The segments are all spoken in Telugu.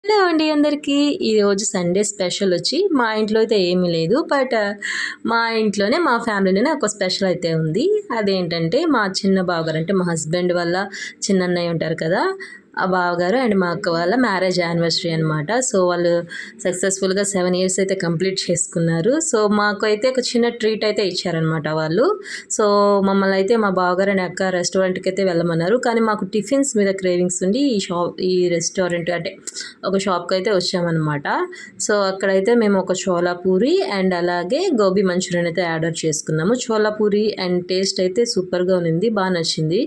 హలో అండి అందరికీ. ఈరోజు సండే స్పెషల్ వచ్చి మా ఇంట్లో అయితే ఏమీ లేదు. మా ఇంట్లోనే మా ఫ్యామిలీలోనే ఒక స్పెషల్ అయితే ఉంది. అదేంటంటే మా చిన్న బావగారు అంటే మా హస్బెండ్ వాళ్ళ చిన్నన్నయ్య ఉంటారు కదా! ఆ బావగారు అండ్ మా అక్క వాళ్ళ మ్యారేజ్ యానివర్సరీ అనమాట. సో, వాళ్ళు సక్సెస్‌ఫుల్‌గా 7 ఇయర్స్ అయితే కంప్లీట్ చేసుకున్నారు. సో, మాకైతే ఒక చిన్న ట్రీట్ అయితే ఇచ్చారనమాట వాళ్ళు. సో, మమ్మల్ని అయితే మా బావగారు అండ్ అక్క రెస్టారెంట్‌కైతే వెళ్ళమన్నారు. కానీ మాకు టిఫిన్స్ మీద క్రేవింగ్స్ ఉండి ఈ రెస్టారెంట్ అంటే ఒక షాప్‌కైతే వచ్చామనమాట. సో, అక్కడైతే మేము ఒక చోలా పూరి అండ్ అలాగే గోబీ మంచూరియన్ అయితే ఆర్డర్ చేసుకున్నాము. చోలా పూరి అండ్ టేస్ట్ అయితే సూపర్‌గా ఉన్నింది. బా నచ్చింది.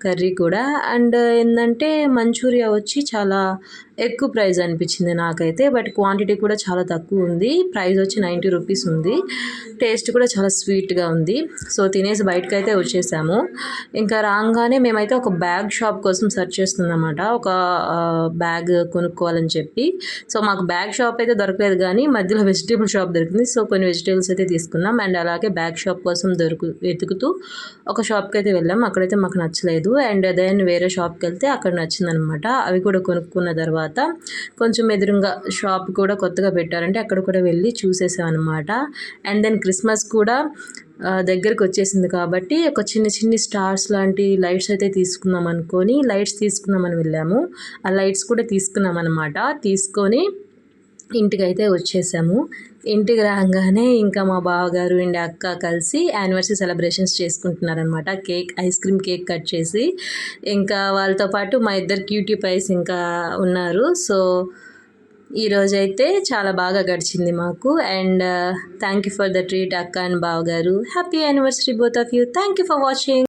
కర్రీ కూడా. అండ్ ఏందంటే మంచూరియా వచ్చి చాలా ఎక్కువ ప్రైస్ అనిపించింది నాకైతే. బట్ క్వాంటిటీ కూడా చాలా తక్కువ ఉంది. ప్రైస్ వచ్చి 90 రూపీస్ ఉంది. టేస్ట్ కూడా చాలా స్వీట్‌గా ఉంది. సో, తినేసి బయటకైతే వచ్చేసాము. ఇంకా రాంగానే మేమైతే ఒక బ్యాగ్ షాప్ కోసం సెర్చ్ చేస్తున్నామన్నమాట. ఒక బ్యాగ్ కొనుక్కోవాలని చెప్పి. సో, మాకు బ్యాగ్ షాప్ అయితే దొరకలేదు గానీ మధ్యలో వెజిటబుల్ షాప్ దొరికింది. సో, కొన్ని వెజిటబుల్స్ అయితే తీసుకున్నాం. అండ్ అలాగే బ్యాగ్ షాప్ కోసం వెతుకుతూ ఒక షాప్‌కైతే వెళ్ళాం. అక్కడైతే మాకు నచ్చలేదు. అండ్ దెన్ వేరే షాప్‌కెళ్తే అక్కడ నచ్చిందనమాట. అవి కూడా కొనుక్కున్న తర్వాత కొంచెం ఎదురుంగా షాప్ కూడా కొత్తగా పెట్టారంటే అక్కడ కూడా వెళ్ళి చూసేసామనమాట. అండ్ దెన్ క్రిస్మస్ కూడా దగ్గరికి వచ్చేసింది కాబట్టి ఒక చిన్ని స్టార్స్ లాంటి లైట్స్ అయితే తీసుకుందాం అనుకొని లైట్స్ తీసుకుందామని వెళ్ళాము. ఆ లైట్స్ కూడా తీసుకున్నామన్నమాట. తీసుకొని ఇంటికైతే వచ్చేసాము. ఇంటికి రాగానే ఇంకా మా బావగారు అండ్ అక్క కలిసి యానివర్సరీ సెలబ్రేషన్స్ చేసుకుంటున్నారనమాట. ఐస్ క్రీమ్ కేక్ కట్ చేసి ఇంకా వాళ్ళతో పాటు మా ఇద్దరు క్యూటీ పైస్ ఇంకా ఉన్నారు. సో, ఈరోజైతే చాలా బాగా గడిచింది మాకు. And thank you for the treat అక్క అండ్ బావగారు. Happy anniversary both of you. Thank you for watching.